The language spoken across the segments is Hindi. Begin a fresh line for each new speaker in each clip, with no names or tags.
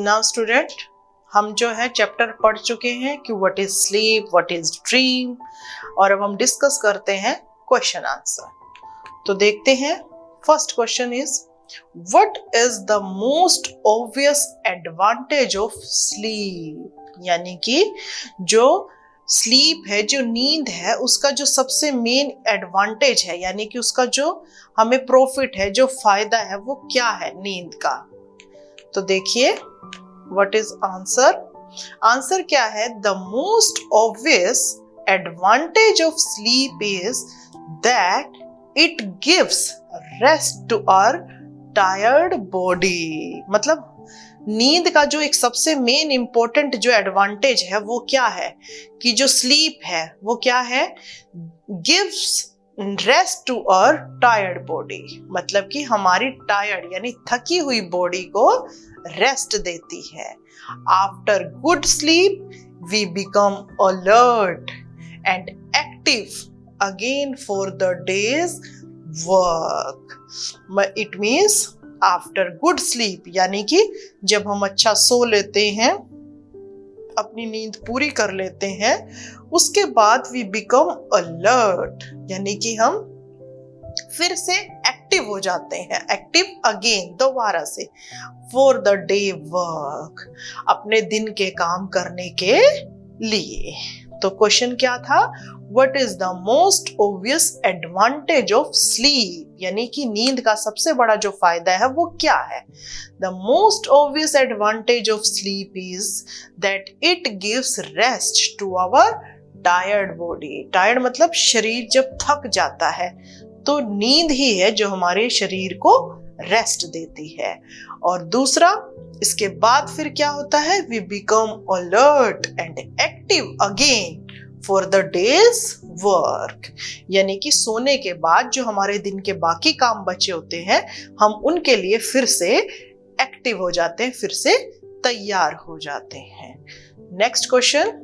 नाउ स्टूडेंट, हम जो है चैप्टर पढ़ चुके हैं कि what is sleep, what is dream, और अब हम डिस्कस करते हैं क्वेश्चन आंसर। तो देखते हैं, first question is what is the most obvious advantage of sleep, यानी कि जो स्लीप है, जो नींद है, उसका जो सबसे मेन एडवांटेज है, यानी कि उसका जो हमें प्रॉफिट है, जो फायदा है, वो क्या है नींद का। तो देखिए व्हाट इज आंसर। आंसर क्या है, the most obvious advantage of sleep is that it gives rest to our tired body. मतलब नींद का जो एक सबसे मेन इंपॉर्टेंट जो एडवांटेज है वो क्या है कि जो स्लीप है वो क्या है, gives rest to our tired body. मतलब कि हमारी टायर्ड यानी थकी हुई बॉडी को रेस्ट देती है। After good sleep we become alert and active again for the day's work. It means after good sleep, यानी कि जब हम अच्छा सो लेते हैं, अपनी नींद पूरी कर लेते हैं, उसके बाद वी बिकम अलर्ट, यानी कि हम फिर से एक्टिव हो जाते हैं, एक्टिव अगेन दोबारा से, फॉर द डे वर्क, अपने दिन के काम करने के लिए। तो क्वेश्चन क्या था, what is the most obvious advantage of sleep, यानी कि नींद का सबसे बड़ा जो फायदा है वो क्या है। The most obvious advantage of sleep is that it gives rest to our tired body. Tired मतलब शरीर जब थक जाता है तो नींद ही है जो हमारे शरीर को रेस्ट देती है। और दूसरा, इसके बाद फिर क्या होता है, we become alert and active again for the day's work, यानी कि सोने के बाद जो हमारे दिन के बाकी काम बचे होते हैं, हम उनके लिए फिर से एक्टिव हो जाते हैं, फिर से तैयार हो जाते हैं। नेक्स्ट क्वेश्चन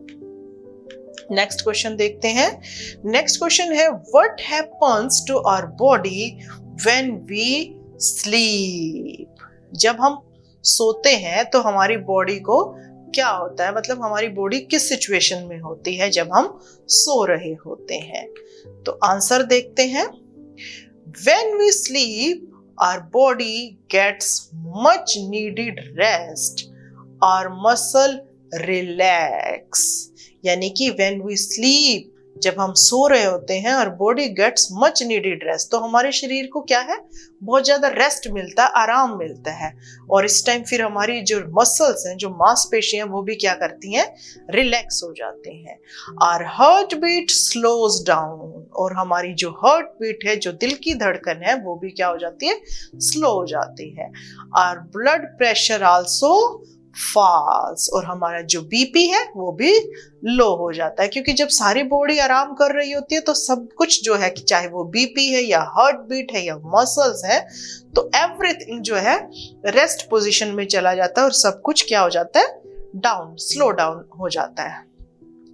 देखते हैं। नेक्स्ट क्वेश्चन है, what happens to our body when we sleep. जब हम सोते हैं तो हमारी बॉडी को क्या होता है, मतलब हमारी बॉडी किस सिचुएशन में होती है जब हम सो रहे होते हैं। तो आंसर देखते हैं, when we sleep our body gets much needed rest, our muscle relax, यानी कि व्हेन वी स्लीप, जब हम सो रहे होते हैं और body gets much needed rest, तो हमारे शरीर को क्या है, बहुत ज्यादा रेस्ट मिलता है, आराम मिलता है। और इस टाइम फिर हमारी जो मसल्स हैं, जो मांसपेशियां, वो भी क्या करती हैं, रिलैक्स हो जाते हैं। और हार्ट बीट स्लोज डाउन, और हमारी जो हार्ट बीट है, जो दिल की धड़कन है, वो भी क्या हो जाती है, स्लो हो जाती है। और ब्लड प्रेशर आल्सो फॉल्स, और हमारा जो बीपी है वो भी लो हो जाता है, क्योंकि जब सारी बॉडी आराम कर रही होती है तो सब कुछ जो है, कि चाहे वो बीपी है या हार्ट बीट है या मसल्स है, तो एवरीथिंग जो है रेस्ट पोजीशन में चला जाता है और सब कुछ क्या हो जाता है, डाउन, स्लो डाउन हो जाता है।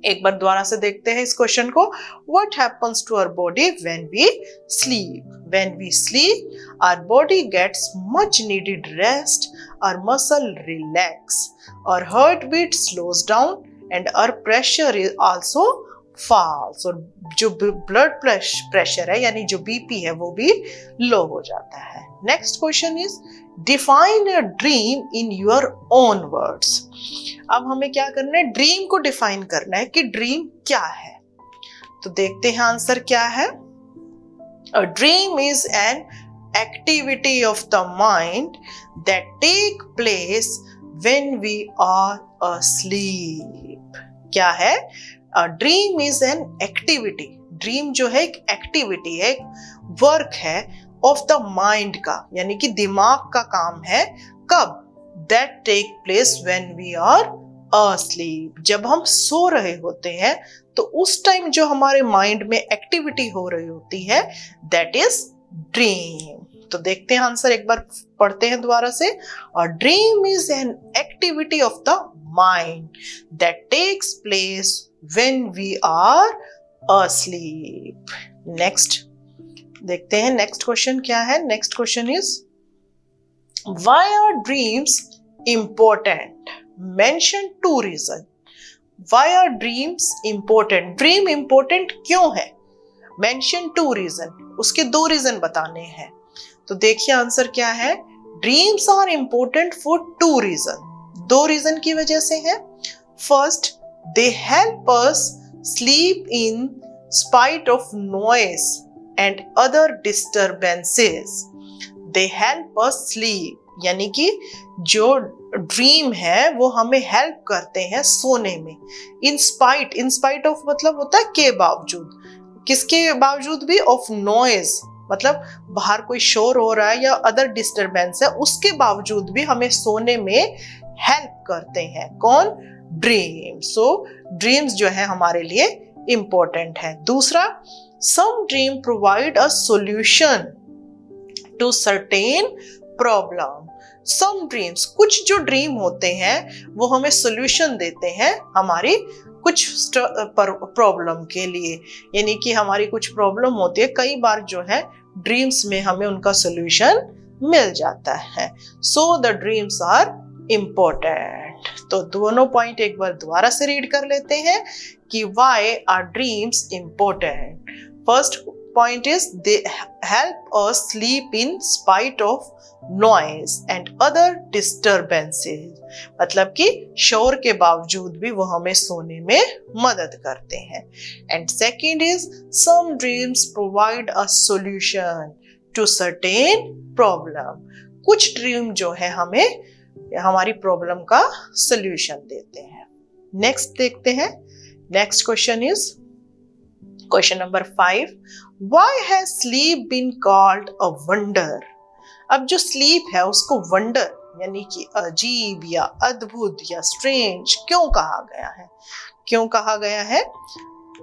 एक बार दोबारा से देखते हैं इस क्वेश्चन को। What happens to our body when we sleep. When we sleep, our body gets much needed rest, our muscle relax, our heartbeat slows down, and our pressure is also falls. और जो ब्लड प्रेशर है, यानी जो बीपी है, वो भी लो हो जाता है। Next question is, define a dream in your own words. अब हमें क्या करना है, ड्रीम को डिफाइन करना है कि ड्रीम क्या है। तो देखते हैं आंसर क्या है। A dream is an activity of the mind that take place when we are asleep. क्या है? A dream is an activity. Dream जो है एक एक्टिविटी है, एक वर्क है of the mind का, यानी कि दिमाग का काम है। कब? That take place when we are asleep. जब हम सो रहे होते हैं तो उस टाइम जो हमारे माइंड में एक्टिविटी हो रही होती है, दैट इज ड्रीम। तो देखते हैं आंसर, एक बार पढ़ते हैं दोबारा से। और dream is an activity of the mind that takes place when we are asleep. Next देखते हैं, नेक्स्ट क्वेश्चन क्या है। Next question is, why are dreams important? Mention 2 reason why are dreams important. Dream important क्यों है? मेंशन 2 रीजन, उसके 2 रीजन बताने हैं। तो देखिए आंसर क्या है। Dreams are important for 2 reason, 2 reason की वजह से है। First, they help us sleep in spite of noise and other disturbances. They help us sleep, यानी कि जो ड्रीम है वो हमें हेल्प करते हैं सोने में। इन स्पाइट ऑफ मतलब होता है के बावजूद, किसके बावजूद भी, ऑफ नॉइज मतलब बाहर कोई शोर हो रहा है या अदर डिस्टरबेंस है, उसके बावजूद भी हमें सोने में हेल्प करते हैं। कौन? ड्रीम। सो ड्रीम्स जो है हमारे लिए इंपॉर्टेंट है। दूसरा, some dream provide a solution to certain problem. Some dreams, कुछ जो ड्रीम होते हैं वो हमें सॉल्यूशन देते हैं हमारी कुछ प्रॉब्लम के लिए, यानी कि हमारी कुछ प्रॉब्लम होती है, कई बार जो है ड्रीम्स में हमें उनका सॉल्यूशन मिल जाता है। So the dreams are important. तो दोनों पॉइंट एक बार दोबारा से रीड कर लेते हैं कि why are dreams important. First point is they help us sleep in spite of noise and other disturbances, मतलब कि शोर के बावजूद भी वो हमें सोने में मदद करते हैं। And second is some dreams provide a solution to certain problem, कुछ ड्रीम जो है हमें हमारी प्रॉब्लम का सॉल्यूशन देते हैं। नेक्स्ट देखते हैं। Next question is question number 5, Why has sleep been called a wonder? अब जो स्लीप है उसको वंडर यानी कि अजीब या अद्भुत या स्ट्रेंज क्यों कहा गया है? क्यों कहा गया है?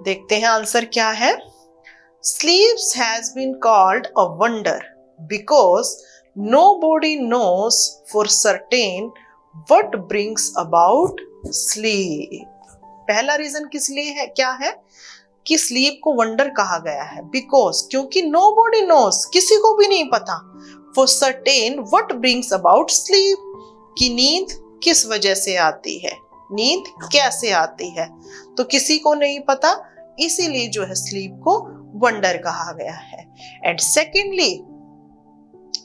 देखते हैं आंसर क्या है। Sleep has been called a wonder because nobody knows for certain what brings about sleep. पहला रीजन किस लिए है, क्या है कि स्लीप को वंडर कहा गया है? बिकॉज, क्योंकि नोबॉडी नोस, किसी को भी नहीं पता, for certain what brings about sleep, कि नींद किस वजह से आती है, नींद कैसे आती है, तो किसी को नहीं पता, इसीलिए जो है स्लीप को वंडर कहा गया है। And secondly,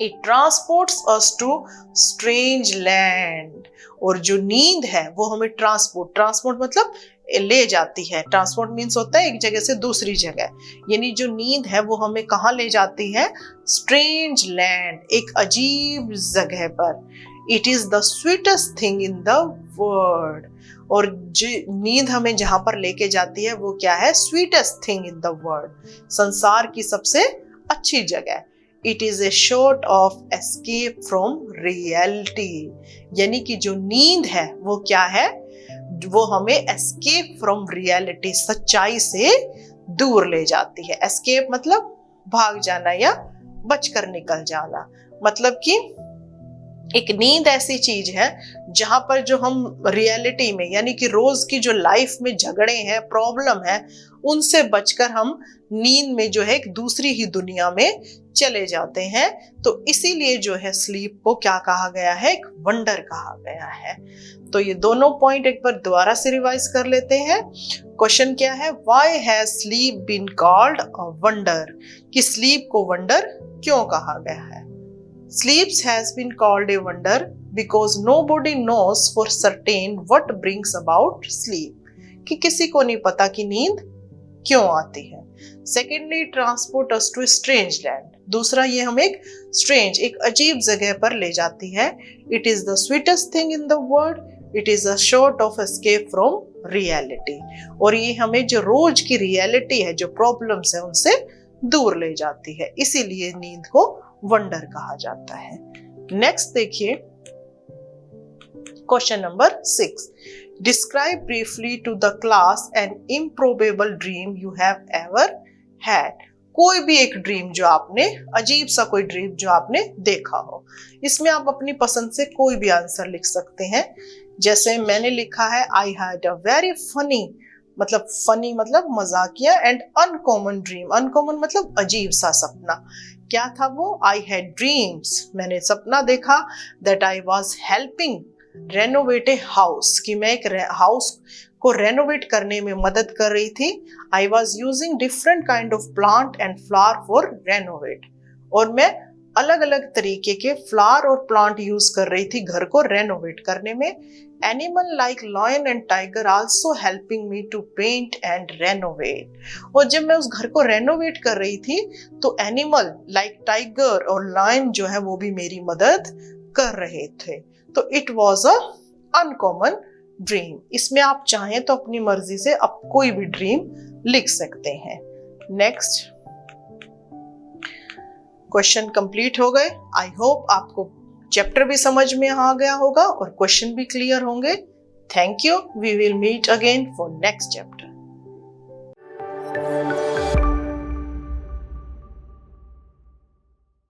it transports us to strange land, और जो नींद है वो हमें ट्रांसपोर्ट मतलब ले जाती है। ट्रांसपोर्ट मीन्स होता है एक जगह से दूसरी जगह, यानी जो नींद है वो हमें कहाँ ले जाती है? स्ट्रेंज लैंड, एक अजीब जगह पर। It is the sweetest thing in the world, और जो नींद हमें जहां पर लेके जाती है वो क्या है? Sweetest thing in the world, संसार की सबसे अच्छी जगह। It is a short of escape from reality, यानी कि जो नींद है वो क्या है? वो हमें एस्केप फ्रॉम रियलिटी, सच्चाई से दूर ले जाती है। एस्केप मतलब भाग जाना या बचकर निकल जाना, मतलब कि एक नींद ऐसी चीज है जहां पर जो हम रियलिटी में यानी कि रोज की जो लाइफ में झगड़े हैं, प्रॉब्लम है, उनसे बचकर हम नींद में जो है एक दूसरी ही दुनिया में चले जाते हैं। तो इसीलिए जो है स्लीप को क्या कहा गया है? एक वंडर कहा गया है। तो ये दोनों पॉइंट एक बार दोबारा से रिवाइज कर लेते हैं। क्वेश्चन क्या है? Why has sleep been called a wonder, कि स्लीप को वंडर क्यों कहा गया है? Sleep has been called a wonder because nobody knows for certain what brings about sleep, कि किसी को नहीं पता कि नींद क्यों आती है। Secondly, transport us to a strange land, दूसरा ये हमें एक strange, एक अजीब जगह पर ले जाती है। It is the sweetest thing in the world, it is a sort of escape from reality, और ये हमें जो रोज की रियलिटी है, जो प्रॉब्लम्स है, उनसे दूर ले जाती है, इसीलिए नींद को वंडर कहा जाता है। नेक्स्ट देखिए question number 6, describe briefly to the class an improbable dream you have ever had. कोई भी एक ड्रीम जो आपने, अजीब सा कोई ड्रीम जो आपने देखा हो। इसमें आप अपनी पसंद से कोई भी आंसर लिख सकते हैं। जैसे मैंने लिखा है, I had a very funny, मतलब फनी मतलब मजाकिया, एंड अनकॉमन ड्रीम, अनकॉमन मतलब अजीब सा सपना। क्या था वो? आई हैड ड्रीम्स, मैंने सपना देखा, that I was helping renovate a house, कि मैं एक हाउस को रेनोवेट करने में मदद कर रही थी। I was using different kind of plant and flower for renovate, और मैं अलग अलग तरीके के फ्लावर और प्लांट यूज कर रही थी घर को रेनोवेट करने में। Animal like lion and tiger also helping me to paint and renovate, और जब मैं उस घर को रेनोवेट कर रही थी तो एनिमल लाइक टाइगर और लायन जो है वो भी मेरी मदद कर रहे थे। तो it was a uncommon dream. इसमें आप चाहें तो अपनी मर्जी से आप कोई भी ड्रीम लिख सकते हैं। नेक्स्ट क्वेश्चन कंप्लीट हो गए। आई होप आपको चैप्टर भी समझ में आ गया होगा और क्वेश्चन भी क्लियर होंगे। Thank you. We will meet again for next chapter.